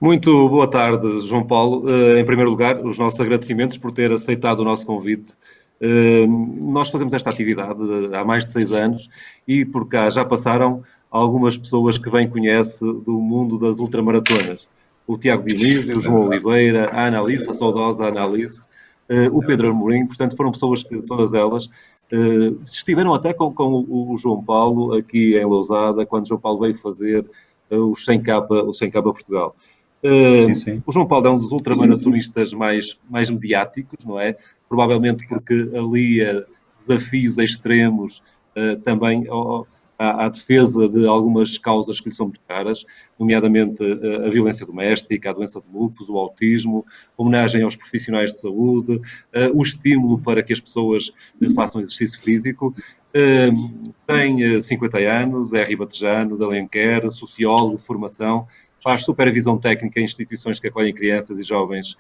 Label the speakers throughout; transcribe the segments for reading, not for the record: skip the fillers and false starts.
Speaker 1: Muito boa tarde, João Paulo. Em primeiro lugar, os nossos agradecimentos por ter aceitado o nosso convite. Nós fazemos esta atividade há mais de 6 anos e por cá já passaram algumas pessoas que bem conhece do mundo das ultramaratonas. O Tiago Dionísio, o
Speaker 2: É
Speaker 1: João
Speaker 2: verdade,
Speaker 1: Oliveira, a Analice, a saudosa Analice, o
Speaker 2: é
Speaker 1: Pedro
Speaker 2: verdade.
Speaker 1: Amorim, portanto foram pessoas que todas elas estiveram até com o João Paulo aqui em Lousada, quando o João Paulo veio fazer o 100K Portugal.
Speaker 2: Sim, sim.
Speaker 1: O João Paulo é um dos ultramaratonistas mais mediáticos, não é? Provavelmente porque alia desafios extremos também à defesa de algumas causas que lhe são muito caras, nomeadamente a violência doméstica, a doença de lúpus, o autismo, homenagem aos profissionais de saúde, o estímulo para que as pessoas façam exercício físico. Tem 50 anos, é ribatejano, de Alenquer, sociólogo de formação, faz supervisão técnica em instituições que acolhem crianças e jovens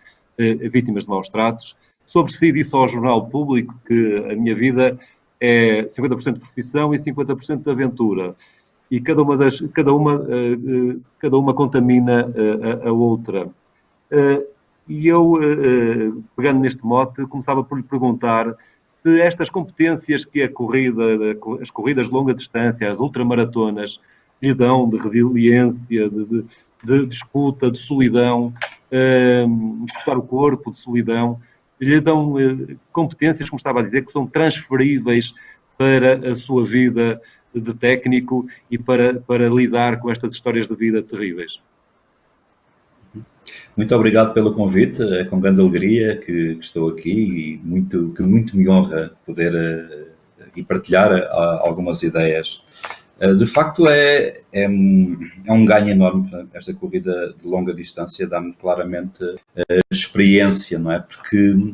Speaker 1: vítimas de maus tratos. Sobre si disse ao Jornal Público que a minha vida é 50% de profissão e 50% de aventura. E cada uma contamina a outra. E eu, pegando neste mote, começava por lhe perguntar se estas competências que as corridas de longa distância, as ultramaratonas, lhe dão de resiliência, de escuta, de solidão, de escutar o corpo, de solidão, lhe dão competências, como estava a dizer, que são transferíveis para a sua vida de técnico e para lidar com estas histórias de vida terríveis.
Speaker 2: Muito obrigado pelo convite. É com grande alegria que estou aqui e que muito me honra poder e partilhar algumas ideias. De facto, é um ganho enorme. Esta corrida de longa distância dá-me claramente experiência, não é? Porque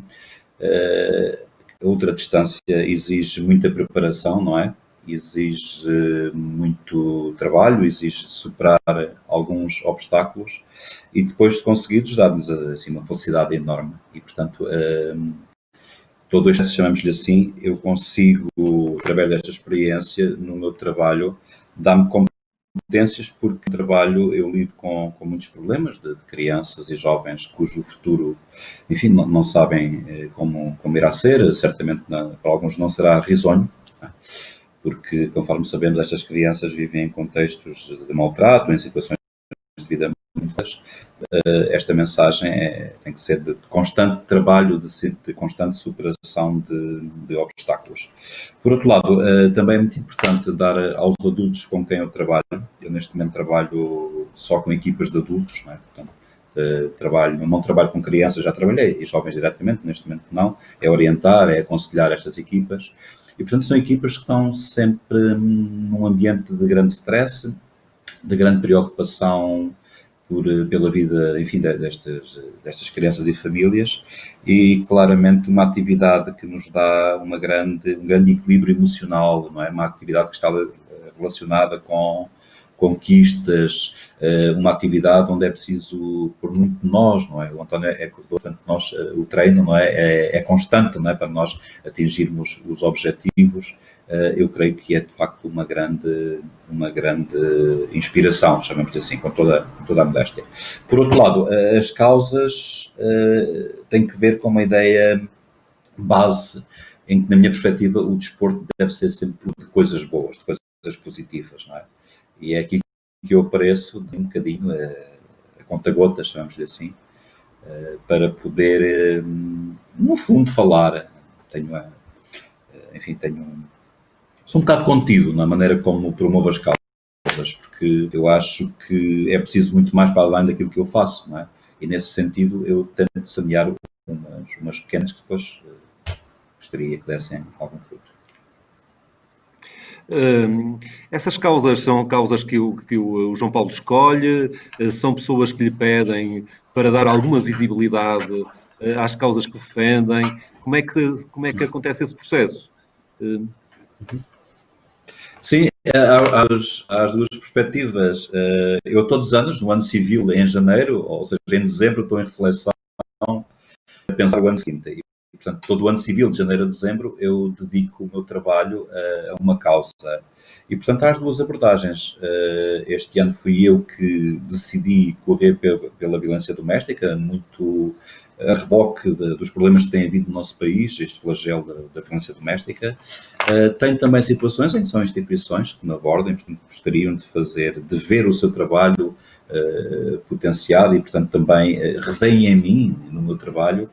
Speaker 2: a ultradistância exige muita preparação, não é? Exige muito trabalho, exige superar alguns obstáculos e depois de conseguidos dá-nos assim, uma felicidade enorme e, portanto, todo este, chamamos-lhe assim, eu consigo, através desta experiência, no meu trabalho, dar-me competências porque no trabalho eu lido com muitos problemas de crianças e jovens cujo futuro, enfim, não sabem como irá ser, certamente para alguns não será risonho, porque, conforme sabemos, estas crianças vivem em contextos de maltrato, em situações de vida muitas. Esta mensagem tem que ser de constante trabalho, de constante superação de obstáculos. Por outro lado, também é muito importante dar aos adultos com quem eu trabalho. Eu neste momento trabalho só com equipas de adultos, não é? Portanto, não trabalho com crianças, já trabalhei, e jovens diretamente, neste momento não. É orientar, é aconselhar estas equipas. E, portanto, são equipas que estão sempre num ambiente de grande stress, de grande preocupação pela vida, enfim, destas crianças e famílias e claramente uma atividade que nos dá um grande equilíbrio emocional, não é? Uma atividade que está relacionada com conquistas, uma atividade onde é preciso pôr muito de nós, não é? O António portanto, o treino, não é? É constante, não é? Para nós atingirmos os objetivos. Eu creio que é de facto uma grande inspiração, chamamos-lhe assim, com toda a modéstia. Por outro lado, as causas têm que ver com uma ideia base em que, na minha perspectiva, o desporto deve ser sempre de coisas boas, de coisas positivas, não é? E é aqui que eu apareço de um bocadinho a conta-gotas, chamamos-lhe assim, para poder, no fundo, falar. Sou um bocado contido na maneira como promovo as causas, porque eu acho que é preciso muito mais para além daquilo que eu faço, não é? E nesse sentido eu tento semear umas pequenas que depois gostaria que dessem algum fruto.
Speaker 1: Essas causas são causas que o João Paulo escolhe, são pessoas que lhe pedem para dar alguma visibilidade às causas que defendem. Como é que acontece esse processo?
Speaker 2: Sim, há as duas perspectivas. Eu todos os anos, no ano civil, em janeiro, ou seja, em dezembro, estou em reflexão a pensar o ano seguinte. E, portanto, todo o ano civil, de janeiro a dezembro, eu dedico o meu trabalho a uma causa. E, portanto, há as duas abordagens. Este ano fui eu que decidi correr pela violência doméstica, muito a reboque dos problemas que tem havido no nosso país, este flagelo da violência doméstica. Tenho também situações em que são instituições que me abordam, portanto, gostariam de ver o seu trabalho potenciado e, portanto, também revêem em mim, no meu trabalho,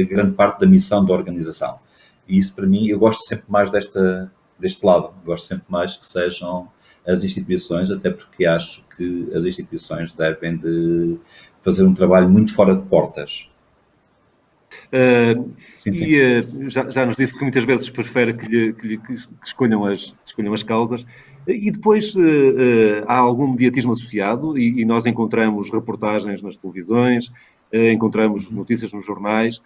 Speaker 2: grande parte da missão da organização. E isso, para mim, eu gosto sempre mais deste lado. Gosto sempre mais que sejam as instituições, até porque acho que as instituições devem de fazer um trabalho muito fora de portas. Sim, sim.
Speaker 1: Já nos disse que muitas vezes prefere que escolham as causas. E depois há algum mediatismo associado e nós encontramos reportagens nas televisões, encontramos notícias nos jornais.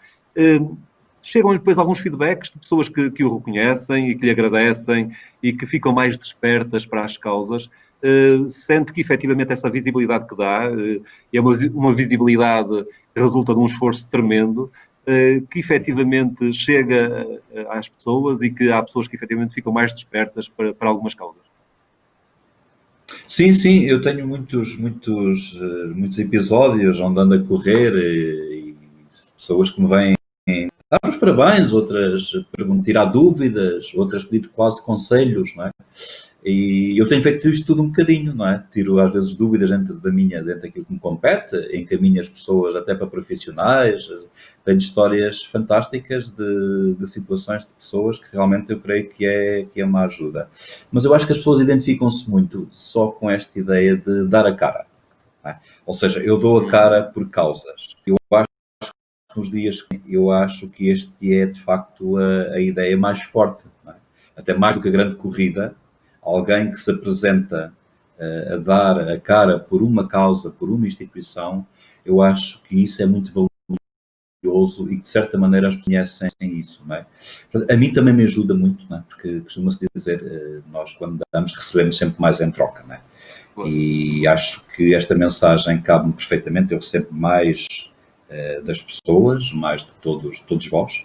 Speaker 1: Chegam-lhe depois alguns feedbacks de pessoas que o reconhecem e que lhe agradecem e que ficam mais despertas para as causas. Sente que efetivamente essa visibilidade que dá é uma visibilidade que resulta de um esforço tremendo, que efetivamente chega às pessoas e que há pessoas que efetivamente ficam mais despertas para algumas causas.
Speaker 2: Sim, sim, eu tenho muitos episódios onde ando a correr e pessoas que me vêm dar os parabéns, outras tirar dúvidas, outras pedir quase conselhos, não é? E eu tenho feito isto tudo um bocadinho, não é? Tiro às vezes dúvidas dentro daquilo que me compete, encaminho as pessoas até para profissionais, tenho histórias fantásticas de situações de pessoas que realmente eu creio que é uma ajuda. Mas eu acho que as pessoas identificam-se muito só com esta ideia de dar a cara. Não é? Ou seja, eu dou a cara por causas. Eu acho que este é de facto a ideia mais forte, não é? Até mais do que a grande corrida. Alguém que se apresenta a dar a cara por uma causa, por uma instituição, eu acho que isso é muito valioso e que de certa maneira as pessoas conhecem isso, não é? A mim também me ajuda muito, não é? Porque costuma-se dizer, nós quando damos recebemos sempre mais em troca, não é? E acho que esta mensagem cabe-me perfeitamente, eu recebo mais das pessoas, mais de todos vós,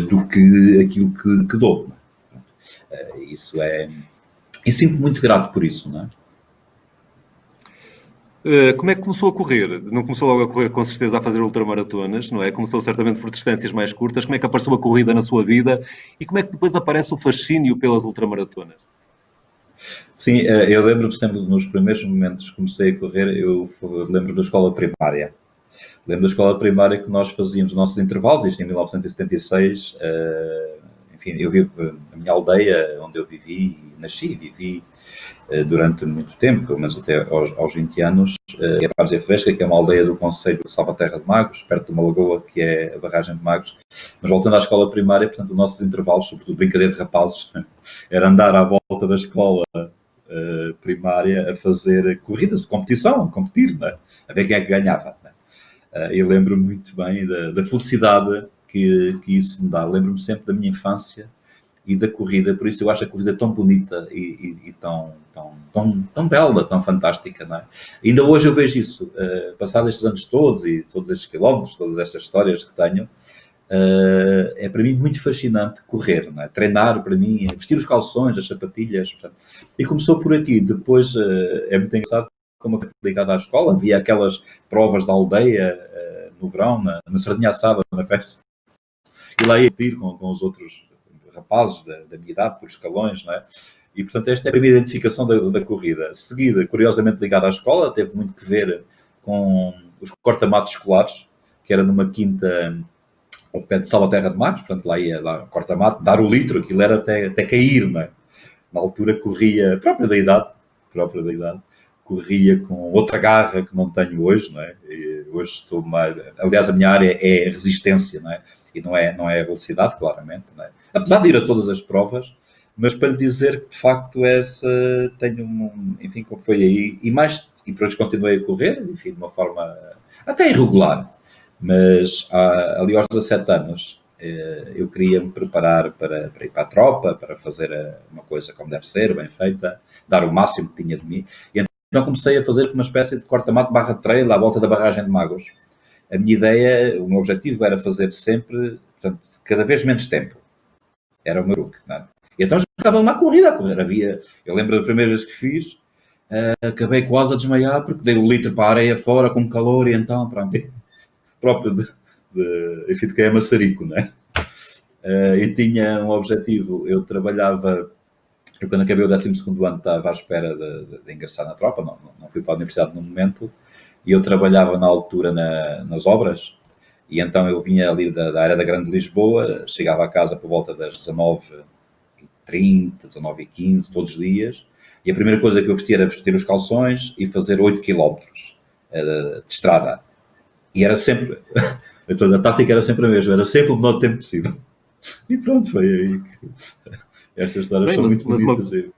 Speaker 2: do que aquilo que dou, não é? Isso é... E sinto muito grato por isso, não
Speaker 1: é? Como é que começou a correr? Não começou logo a correr, com certeza, a fazer ultramaratonas, não é? Começou certamente por distâncias mais curtas. Como é que apareceu a corrida na sua vida? E como é que depois aparece o fascínio pelas ultramaratonas?
Speaker 2: Sim, eu lembro-me sempre, nos primeiros momentos que comecei a correr, eu lembro da escola primária. Lembro da escola primária que nós fazíamos os nossos intervalos, isto em 1976, enfim, eu vivo na minha aldeia, onde eu nasci e vivi durante muito tempo, pelo menos até aos 20 anos, é a Várzea Fresca, que é uma aldeia do concelho de Salvaterra de Magos, perto de uma lagoa que é a barragem de Magos. Mas voltando à escola primária, portanto, os nossos intervalos, sobretudo brincadeira de rapazes, era andar à volta da escola primária a fazer corridas de competição, a competir, né? A ver quem é que ganhava. Né? Eu lembro-me muito bem da felicidade que isso me dá. Lembro-me sempre da minha infância e da corrida, por isso eu acho a corrida tão bonita e tão bela, tão fantástica, não é? Ainda hoje eu vejo isso, passados estes anos todos e todos estes quilómetros, todas estas histórias que tenho, é para mim muito fascinante correr, não é? Treinar para mim, vestir os calções, as sapatilhas, portanto, e começou por aqui, depois é muito engraçado como ligado à escola, havia aquelas provas da aldeia no verão, na sardinha assada, na festa, e lá ia ir com os outros rapazes da minha idade, por escalões, não é? E, portanto, esta é a primeira identificação da corrida. Seguida, curiosamente ligada à escola, teve muito que ver com os corta-matos escolares, que era numa quinta ao pé de Salvaterra de Magos, portanto, lá ia lá, corta-mato, dar o litro, aquilo era até cair, não é? Na altura corria, própria da idade, corria com outra garra que não tenho hoje, não é? E hoje estou mais... Aliás, a minha área é resistência, não é? E não é a velocidade, claramente, não é? Apesar de ir a todas as provas, mas para lhe dizer que de facto tenho enfim, como foi aí, e depois continuei a correr, enfim, de uma forma até irregular, mas ali aos 17 anos eu queria me preparar para ir para a tropa, para fazer uma coisa como deve ser, bem feita, dar o máximo que tinha de mim, e então comecei a fazer uma espécie de corta-mato barra trail à volta da barragem de Magos. A minha ideia, o meu objetivo era fazer sempre Portanto, cada vez menos tempo. Era o meu truque, não é? E então jogava uma corrida a correr. Eu lembro da primeira vez que fiz, acabei quase a desmaiar porque dei o litro para a areia fora com calor e então, pronto, próprio enfim, de quem é maçarico, não é? Eu tinha um objetivo, eu quando acabei o 12º ano estava à espera de ingressar na tropa, não fui para a universidade no momento, e eu trabalhava na altura nas obras, e então eu vinha ali da área da Grande Lisboa, chegava a casa por volta das 19h30, 19h15, todos os dias, e a primeira coisa que eu vestia era vestir os calções e fazer 8 quilómetros de estrada. E era sempre, a tática era sempre a mesma, era sempre o menor tempo possível. E pronto, foi aí que estas histórias são muito bonitas.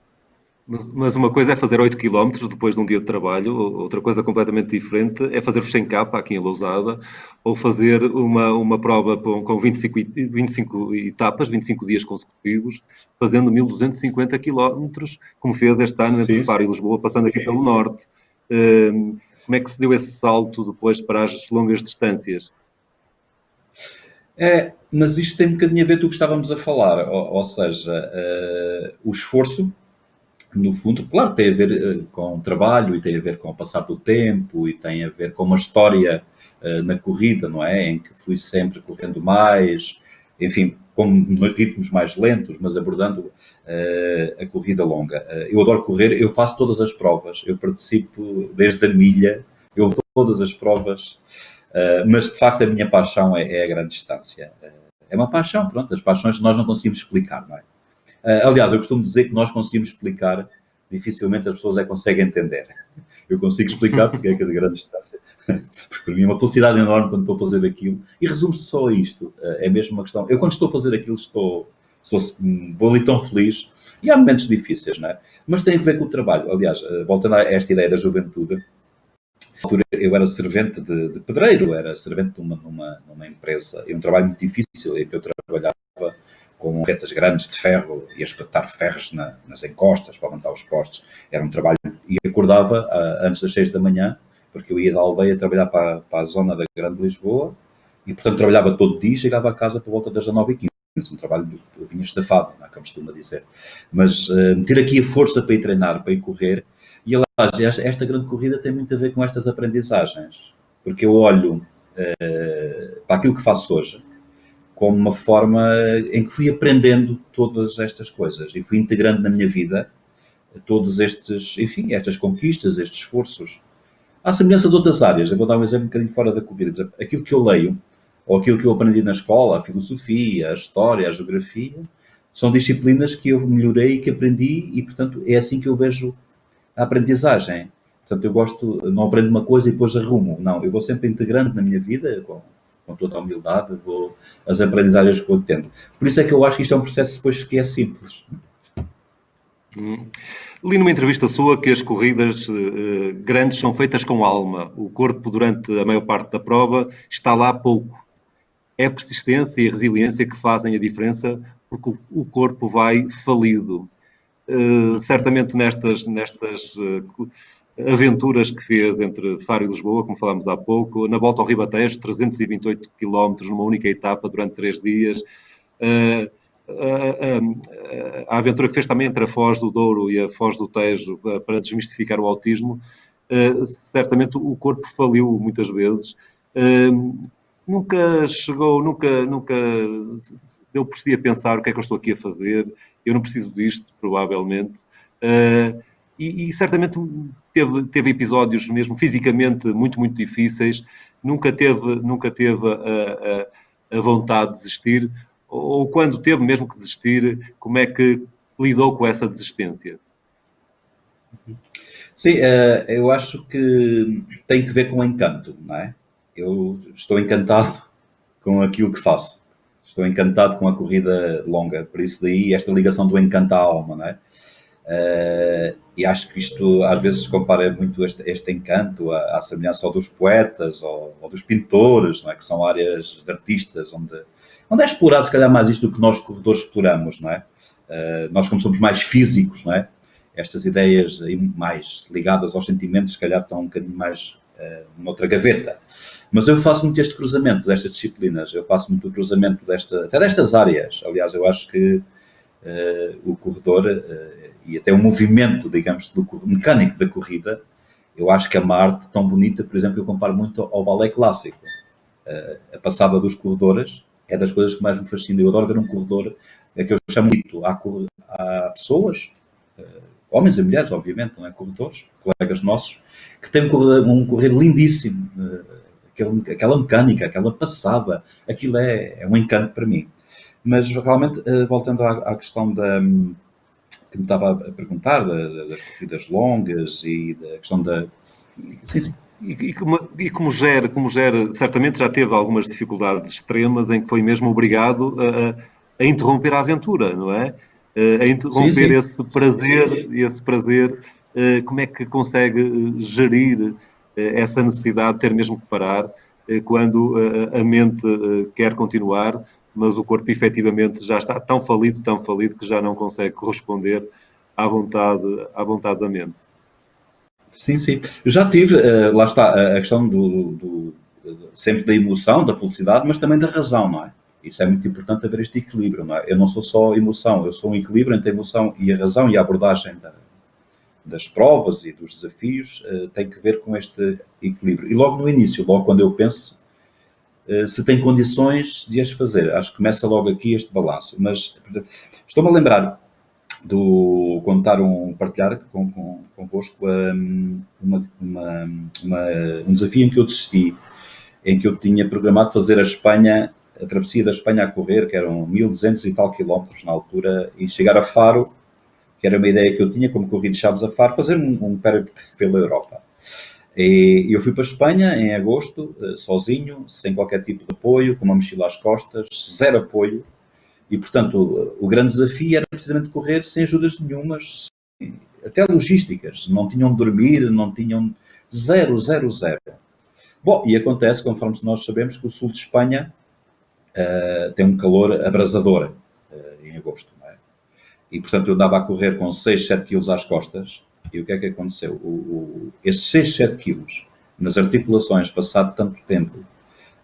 Speaker 1: Mas uma coisa é fazer 8 km depois de um dia de trabalho, outra coisa completamente diferente é fazer os 100K aqui em Lousada, ou fazer uma prova com 25 etapas, 25 dias consecutivos, fazendo 1250 km, como fez este ano entre Faro e Lisboa, passando aqui pelo norte. Como é que se deu esse salto depois para as longas distâncias?
Speaker 2: Mas isto tem um bocadinho a ver com o que estávamos a falar, ou seja, o esforço, no fundo, claro, tem a ver com o trabalho e tem a ver com o passar do tempo e tem a ver com uma história na corrida, não é? Em que fui sempre correndo mais, enfim, com ritmos mais lentos, mas abordando a corrida longa. Eu adoro correr, eu faço todas as provas, eu participo desde a milha, eu vou todas as provas, mas de facto a minha paixão é a grande distância. É uma paixão, pronto, as paixões nós não conseguimos explicar, não é? Aliás, eu costumo dizer que nós conseguimos explicar, dificilmente as pessoas conseguem entender. Eu consigo explicar porque é que é de grande distância. Porque para mim é uma felicidade enorme quando estou a fazer aquilo. E resume-se só a isto. É mesmo uma questão. Eu quando estou a fazer aquilo vou ali tão feliz. E há momentos difíceis, não é? Mas tem a ver com o trabalho. Aliás, voltando a esta ideia da juventude, na altura eu era servente de pedreiro, era servente numa empresa. É um trabalho muito difícil em que eu trabalhava com retas grandes de ferro e a espetar ferros nas encostas para levantar os postes. Era um trabalho. E acordava antes das 6 da manhã, porque eu ia da aldeia trabalhar para a zona da Grande Lisboa e, portanto, trabalhava todo dia e chegava a casa por volta das 19h15. Um trabalho, eu vinha estafado, não é como costuma dizer. Mas meter aqui a força para ir treinar, para ir correr. E, aliás, esta grande corrida tem muito a ver com estas aprendizagens. Porque eu olho para aquilo que faço hoje como uma forma em que fui aprendendo todas estas coisas e fui integrando na minha vida todos estas conquistas, estes esforços. À semelhança de outras áreas, eu vou dar um exemplo um bocadinho fora da corrida. Aquilo que eu leio, ou aquilo que eu aprendi na escola, a filosofia, a história, a geografia, são disciplinas que eu melhorei e que aprendi e, portanto, é assim que eu vejo a aprendizagem. Portanto, eu não aprendo uma coisa e depois arrumo. Não, eu vou sempre integrando na minha vida, com toda a humildade, as aprendizagens que vou tendo. Por isso é que eu acho que isto é um processo depois que é simples.
Speaker 1: Li numa entrevista sua que as corridas grandes são feitas com alma. O corpo, durante a maior parte da prova, está lá pouco. É a persistência e a resiliência que fazem a diferença, porque o corpo vai falido. Certamente nestas aventuras que fez entre Faro e Lisboa, como falámos há pouco, na volta ao Ribatejo, 328 km numa única etapa durante 3 dias, a aventura que fez também entre a Foz do Douro e a Foz do Tejo para desmistificar o autismo, certamente o corpo faliu muitas vezes. Nunca deu por si a pensar o que é que eu estou aqui a fazer, eu não preciso disto, provavelmente. E certamente teve episódios mesmo fisicamente muito, muito difíceis, nunca teve a vontade de desistir, ou quando teve mesmo que desistir, como é que lidou com essa desistência?
Speaker 2: Sim, eu acho que tem que ver com o encanto, não é? Eu estou encantado com aquilo que faço. Estou encantado com a corrida longa, por isso daí esta ligação do encanto à alma, não é? E acho que isto às vezes se compara muito este encanto à semelhança ao dos poetas ou dos pintores, não é? Que são áreas de artistas onde é explorado se calhar mais isto do que nós corredores exploramos, não é? Nós como somos mais físicos, não é? Estas ideias mais ligadas aos sentimentos se calhar estão um bocadinho mais noutra gaveta. Mas eu faço muito este cruzamento destas disciplinas, eu faço muito o cruzamento até destas áreas. Aliás, eu acho que o corredor e até o movimento, digamos, do mecânico da corrida, eu acho que é uma arte tão bonita, por exemplo, eu comparo muito ao balé clássico. A passada dos corredores é das coisas que mais me fascina. Eu adoro ver um corredor, é que eu chamo de há pessoas, homens e mulheres, obviamente, não é, corredores, colegas nossos, que têm um correr lindíssimo, aquela mecânica, aquela passada, aquilo é um encanto para mim. Mas realmente, voltando à questão que me estava a perguntar, das corridas longas e da questão da... Sim, sim.
Speaker 1: E como gera, certamente já teve algumas dificuldades extremas em que foi mesmo obrigado a interromper a aventura, não é? A interromper
Speaker 2: Sim.
Speaker 1: esse prazer, como é que consegue gerir essa necessidade de ter mesmo que parar quando a mente quer continuar, mas o corpo efetivamente já está tão falido que já não consegue corresponder à vontade da mente.
Speaker 2: Sim, sim. Eu já tive, lá está, a questão sempre da emoção, da felicidade, mas também da razão, não é? Isso é muito importante haver este equilíbrio, não é? Eu não sou só emoção, eu sou um equilíbrio entre a emoção e a razão, e a abordagem das provas e dos desafios tem que ver com este equilíbrio. E logo no início, logo quando eu penso, se tem condições de as fazer, acho que começa logo aqui este balanço. Mas estou-me a lembrar partilhar convosco um desafio em que eu desisti, em que eu tinha programado fazer a travessia da Espanha a correr, que eram 1200 e tal quilómetros na altura, e chegar a Faro, que era uma ideia que eu tinha, como corri de Chaves a Faro, fazer um périplo pela Europa. E eu fui para a Espanha em agosto, sozinho, sem qualquer tipo de apoio, com uma mochila às costas, zero apoio. E, portanto, o grande desafio era precisamente correr sem ajudas nenhumas, até logísticas. Não tinham de dormir, não tinham zero. Bom, e acontece, conforme nós sabemos, que o sul de Espanha tem um calor abrasador em agosto. Não é? E, portanto, eu andava a correr com 6, 7 quilos às costas. E o que é que aconteceu? Esses 6, 7 quilos nas articulações, passado tanto tempo,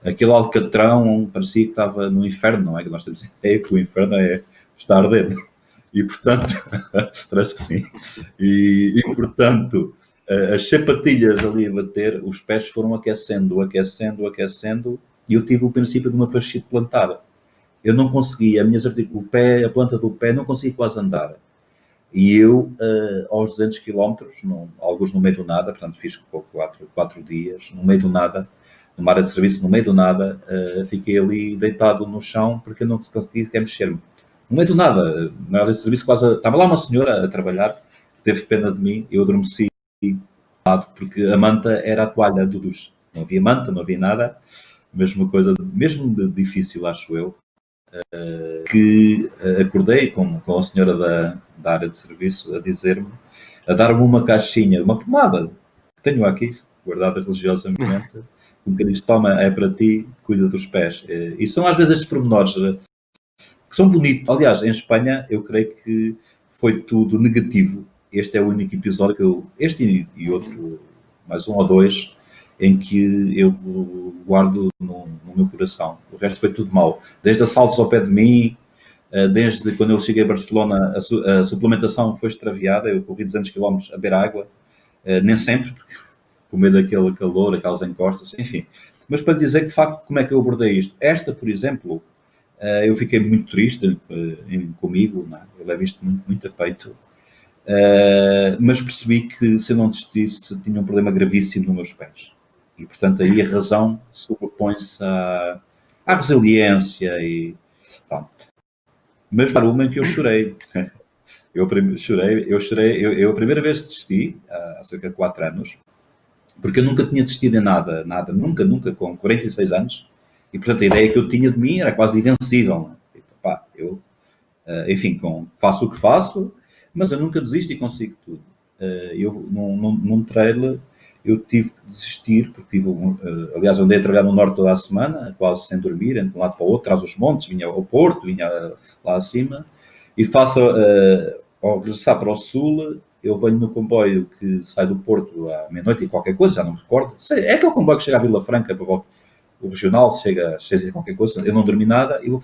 Speaker 2: aquele alcatrão parecia que estava no inferno, não é? Que nós temos a ideia que o inferno está ardendo. E, portanto, parece que sim. E, portanto, as sapatilhas ali a bater, os pés foram aquecendo, e eu tive o princípio de uma fascite plantar. Eu não conseguia, a planta do pé, não conseguia quase andar. E eu, aos 200 km, alguns no meio do nada, portanto fiz 4 dias, no meio do nada, numa área de serviço, no meio do nada, fiquei ali deitado no chão porque eu não conseguia sequer mexer-me. No meio do nada, na área de serviço, estava lá uma senhora a trabalhar, teve pena de mim, eu adormeci, porque a manta era a toalha do duche. Não havia manta, não havia nada, mesmo coisa, mesmo de difícil, acho eu, que acordei com a senhora da área de serviço a dar-me uma caixinha, uma pomada, que tenho aqui, guardada religiosamente, que diz, toma, é para ti, cuida dos pés. E são às vezes estes pormenores que são bonitos. Aliás, em Espanha, eu creio que foi tudo negativo. Este é o único episódio este e outro, mais um ou dois, em que eu guardo no meu coração. O resto foi tudo mau. Desde assaltos ao pé de mim, desde quando eu cheguei a Barcelona, a suplementação foi extraviada, eu corri 200 km a beber água, nem sempre, porque com medo daquele calor, aquelas encostas, enfim. Mas para dizer que, de facto, como é que eu abordei isto? Esta, por exemplo, eu fiquei muito triste comigo, não é? Eu levo isto muito a peito, mas percebi que se eu não desistisse, tinha um problema gravíssimo nos meus pés. E, portanto, aí a razão sobrepõe-se à resiliência e... Pronto. Mas para uma em que eu chorei. Eu a primeira vez desisti, há cerca de 4 anos, porque eu nunca tinha desistido em nada, nunca, com 46 anos, e portanto a ideia que eu tinha de mim era quase invencível. Tipo, pá, eu, enfim, faço o que faço, mas eu nunca desisto e consigo tudo. Eu, num trail, eu tive que desistir, porque aliás, eu andei a trabalhar no norte toda a semana, quase sem dormir, de um lado para o outro, atrás dos montes, vinha ao Porto, vinha lá acima, e ao regressar para o sul, eu venho no comboio que sai do Porto à meia-noite e qualquer coisa, já não me recordo. É aquele comboio que chega à Vila Franca o regional chega às 6 e qualquer coisa, eu não dormi nada e vou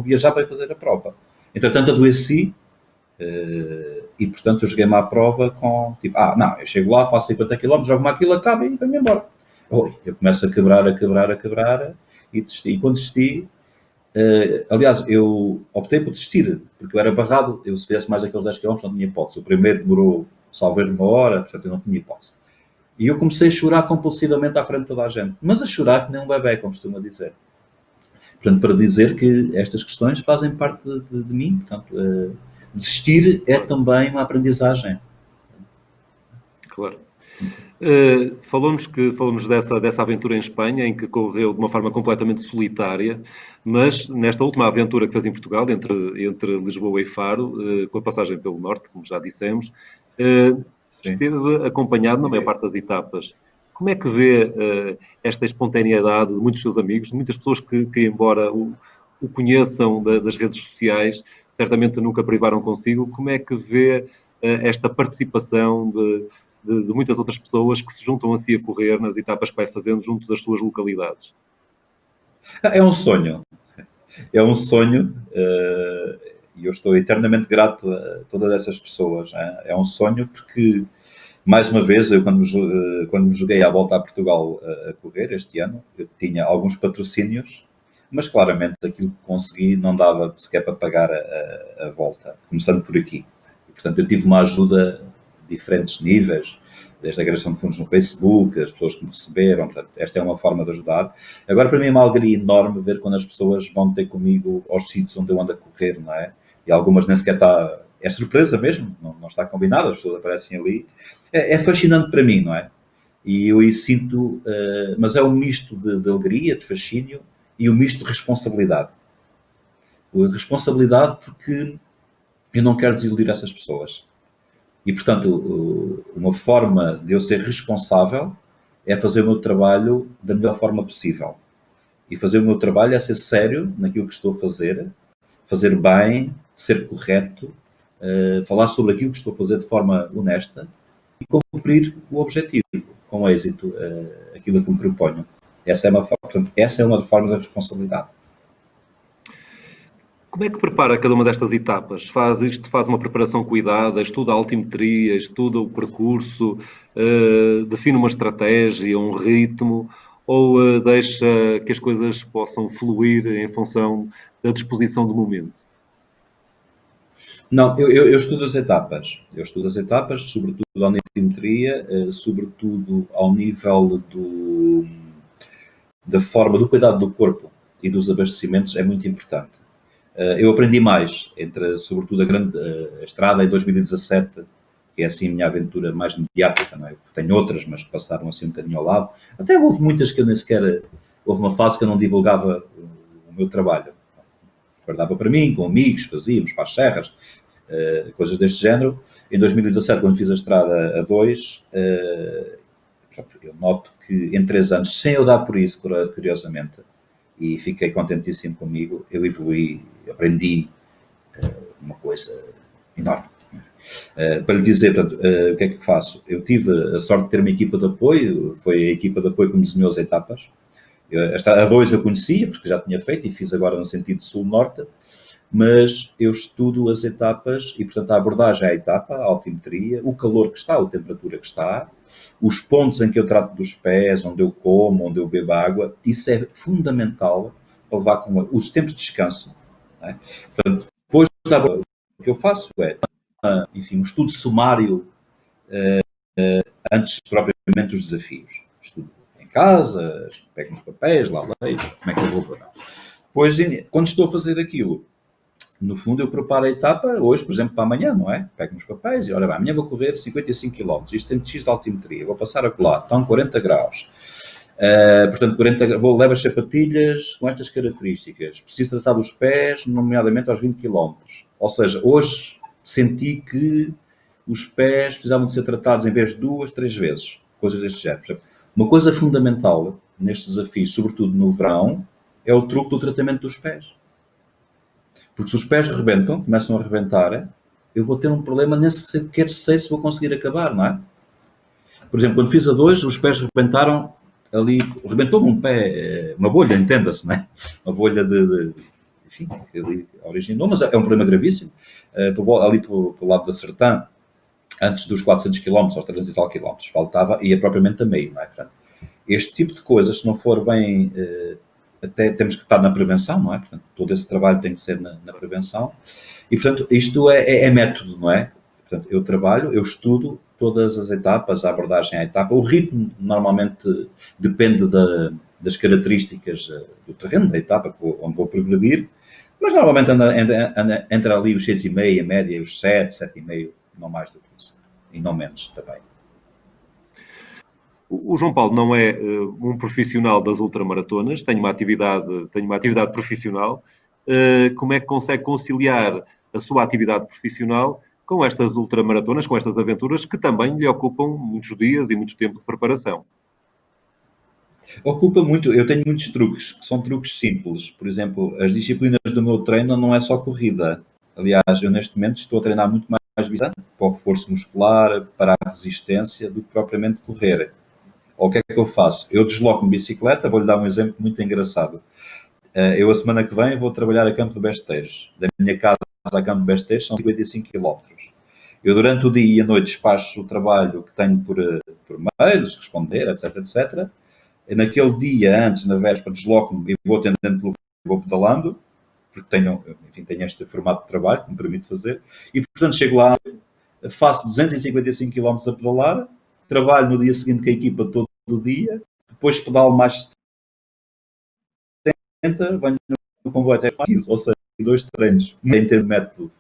Speaker 2: viajar para ir fazer a prova. Entretanto, adoeci, e portanto eu cheguei-me à prova com tipo, não, eu chego lá, faço 50 km, jogo-me aquilo, acabo e venho embora. Eu começo a quebrar e desisti. E quando desisti, aliás, eu optei por desistir, porque eu era barrado, eu se fizesse mais aqueles 10 km não tinha hipótese. O primeiro demorou, salvo erro, 1 hora, portanto eu não tinha hipótese. E eu comecei a chorar compulsivamente à frente de toda a gente, mas a chorar que nem um bebê, como costuma dizer. Portanto, para dizer que estas questões fazem parte de mim, portanto, desistir é também uma aprendizagem.
Speaker 1: Claro. Falamos dessa aventura em Espanha, em que correu de uma forma completamente solitária, mas nesta última aventura que fez em Portugal, entre Lisboa e Faro, com a passagem pelo Norte, como já dissemos, esteve acompanhado na maior parte das etapas. Como é que vê esta espontaneidade de muitos seus amigos, de muitas pessoas que embora o conheçam das redes sociais, certamente nunca privaram consigo? Como é que vê esta participação de muitas outras pessoas que se juntam a si a correr nas etapas que vai fazendo junto das suas localidades?
Speaker 2: É um sonho. É um sonho, e eu estou eternamente grato a todas essas pessoas. É um sonho porque, mais uma vez, eu quando me joguei à volta a Portugal a correr este ano, eu tinha alguns patrocínios, mas claramente aquilo que consegui não dava sequer para pagar a volta, começando por aqui. E, portanto, eu tive uma ajuda de diferentes níveis, desde a criação de fundos no Facebook, as pessoas que me receberam, portanto, esta é uma forma de ajudar. Agora, para mim é uma alegria enorme ver quando as pessoas vão ter comigo aos sítios onde eu ando a correr, não é? E algumas nem sequer está... É surpresa mesmo, não está combinado, as pessoas aparecem ali. É fascinante para mim, não é? E eu aí sinto... mas é um misto de alegria, de fascínio e um misto de responsabilidade. Responsabilidade porque eu não quero desiludir essas pessoas. E, portanto, uma forma de eu ser responsável é fazer o meu trabalho da melhor forma possível. E fazer o meu trabalho é ser sério naquilo que estou a fazer bem, ser correto, falar sobre aquilo que estou a fazer de forma honesta e cumprir o objetivo, com êxito, aquilo que me proponho. Essa é uma forma da responsabilidade.
Speaker 1: Como é que prepara cada uma destas etapas? Faz uma preparação cuidada, estuda a altimetria, estuda o percurso, define uma estratégia, um ritmo, ou deixa que as coisas possam fluir em função da disposição do momento?
Speaker 2: Não, eu estudo as etapas. Eu estudo as etapas, sobretudo a altimetria, sobretudo ao nível da forma do cuidado do corpo e dos abastecimentos, é muito importante. Eu aprendi mais sobretudo, a estrada em 2017, que é assim a minha aventura mais mediática, não é? Tenho outras, mas que passaram assim um bocadinho ao lado. Até houve muitas que eu nem sequer... Houve uma fase que eu não divulgava o meu trabalho. Guardava para mim, com amigos, fazíamos para as serras, coisas deste género. Em 2017, quando fiz a estrada a 2, eu noto que em 3 anos, sem eu dar por isso, curiosamente, e fiquei contentíssimo comigo, eu evoluí, aprendi uma coisa enorme. Para lhe dizer, portanto, o que é que faço? Eu tive a sorte de ter uma equipa de apoio, foi a equipa de apoio que me desenhou as etapas. A 2 eu conhecia, porque já tinha feito, e fiz agora no sentido sul-norte, mas eu estudo as etapas e, portanto, a abordagem à etapa, a altimetria, o calor que está, a temperatura que está, os pontos em que eu trato dos pés, onde eu como, onde eu bebo água, isso é fundamental para levar com os tempos de descanso. Não é? Portanto, depois o que eu faço é, enfim, um estudo sumário antes propriamente dos desafios. Estudo em casa, pego nos papéis, lá leio, como é que eu vou parar. Depois, quando estou a fazer aquilo, no fundo eu preparo a etapa, hoje, por exemplo, para amanhã, não é? Pego nos papéis e, olha bem, amanhã vou correr 55 km, isto tem X de altimetria, vou passar a colar, estão 40 graus. Portanto, levo as sapatilhas com estas características. Preciso tratar dos pés, nomeadamente aos 20 km. Ou seja, hoje senti que os pés precisavam de ser tratados em vez de 2, 3 vezes. Coisas deste género. Uma coisa fundamental nestes desafios, sobretudo no verão, é o truque do tratamento dos pés. Porque se os pés rebentam, começam a rebentar, eu vou ter um problema, nem sequer sei se vou conseguir acabar, não é? Por exemplo, quando fiz a 2, os pés rebentaram ali rebentou-me um pé, uma bolha, entenda-se, não é? Uma bolha enfim, que ali originou, mas é um problema gravíssimo. Ali pelo lado da Sertã, antes dos 400 km, aos 300 e tal quilómetros, faltava, ia propriamente a meio, não é? Portanto, este tipo de coisas, se não for bem, até temos que estar na prevenção, não é? Portanto, todo esse trabalho tem que ser na prevenção. E, portanto, isto é método, não é? Portanto, eu trabalho, eu estudo todas as etapas, a abordagem à etapa. O ritmo normalmente depende das características do terreno, da etapa onde vou progredir, mas normalmente anda entre ali os 6,5, a média, os 7, 7,5, não mais do que isso. E não menos também.
Speaker 1: O João Paulo não é um profissional das ultramaratonas, tem uma atividade profissional. Como é que consegue conciliar a sua atividade profissional com estas ultramaratonas, com estas aventuras que também lhe ocupam muitos dias e muito tempo de preparação?
Speaker 2: Ocupa muito, eu tenho muitos truques, que são truques simples. Por exemplo, as disciplinas do meu treino não é só corrida. Aliás, eu neste momento estou a treinar muito mais visando para o reforço muscular, para a resistência, do que propriamente correr. Ou o que é que eu faço? Eu desloco-me de bicicleta, vou-lhe dar um exemplo muito engraçado. Eu, a semana que vem, vou trabalhar a Campo de Besteiros. Da minha casa a Campo de Besteiros são 55 quilómetros. Eu, durante o dia e a noite, despacho o trabalho que tenho por mails, responder, etc, etc. Naquele dia, antes, na véspera, desloco-me e vou atendendo pelo vou pedalando, porque tenho este formato de trabalho que me permite fazer. E, portanto, chego lá, faço 255 quilómetros a pedalar, trabalho no dia seguinte com a equipa todo o dia, depois pedalo mais 70, venho no comboio até 15, ou seja, 2 treinos. Em termos de método,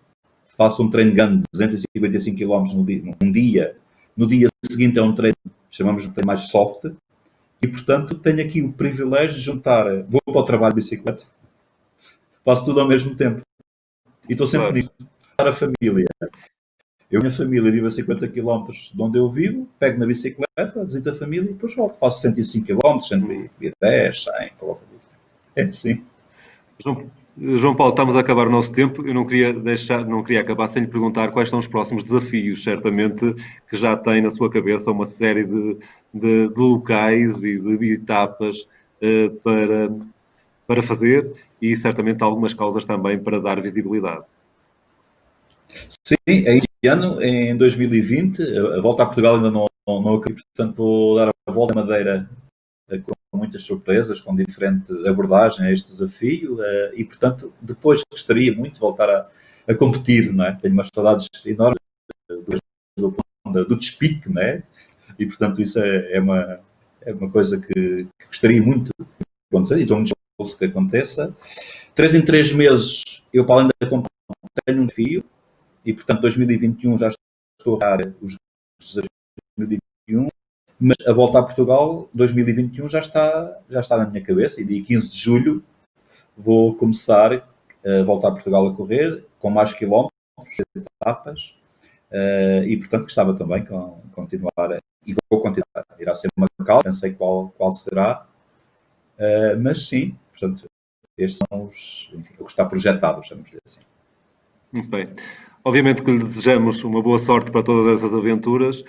Speaker 2: faço um treino grande de 255 km num dia. No dia seguinte é um treino, chamamos de treino mais soft, e portanto tenho aqui o privilégio de juntar, vou para o trabalho de bicicleta, faço tudo ao mesmo tempo. E estou sempre
Speaker 1: Claro.
Speaker 2: nisso. Para a família. Eu e a minha família vivo a 50 km de onde eu vivo, pego na bicicleta, visito a família e depois volto. Faço 105 km, 110, 100, coloco. É assim.
Speaker 1: João Paulo, estamos a acabar o nosso tempo. Eu não queria acabar sem lhe perguntar quais são os próximos desafios. Certamente que já tem na sua cabeça uma série de locais e de etapas para fazer e certamente algumas causas também para dar visibilidade.
Speaker 2: Sim, este ano, em 2020, a volta a Portugal ainda não acabei, portanto vou dar a volta à Madeira com muitas surpresas, com diferente abordagem a este desafio e, portanto, depois gostaria muito de voltar a competir, não é? Tenho umas saudades enormes do despique, não é? E, portanto, isso é uma coisa que gostaria muito de acontecer e estou muito disposto que aconteça. 3 em 3 meses, eu, para além da competição, tenho um desafio e, portanto, 2021 já estou a dar os desafios de 2021, mas a volta a Portugal, 2021, já está na minha cabeça e dia 15 de julho vou começar a voltar a Portugal a correr com mais quilómetros, etapas e, portanto, gostava também de continuar e vou continuar. Irá ser uma calma, não sei qual será, mas sim, portanto, estes são o que está projetado, chamamos assim.
Speaker 1: Muito bem. Obviamente que lhe desejamos uma boa sorte para todas essas aventuras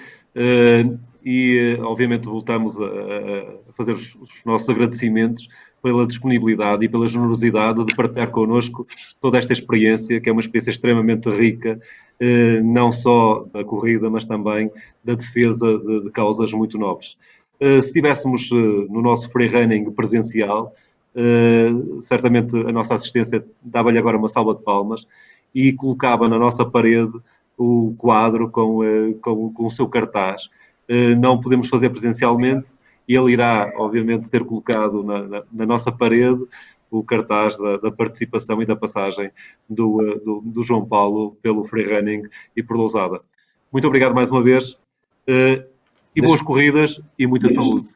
Speaker 1: e, obviamente, voltamos a fazer os nossos agradecimentos pela disponibilidade e pela generosidade de partilhar connosco toda esta experiência, que é uma experiência extremamente rica, não só da corrida, mas também da defesa de causas muito nobres. Se estivéssemos no nosso free running presencial, certamente a nossa assistência dava-lhe agora uma salva de palmas e colocava na nossa parede o quadro com o seu cartaz. Não podemos fazer presencialmente e ele irá, obviamente, ser colocado na nossa parede o cartaz da participação e da passagem do João Paulo pelo freerunning e por Lousada. Muito obrigado mais uma vez e boas corridas e muita saúde.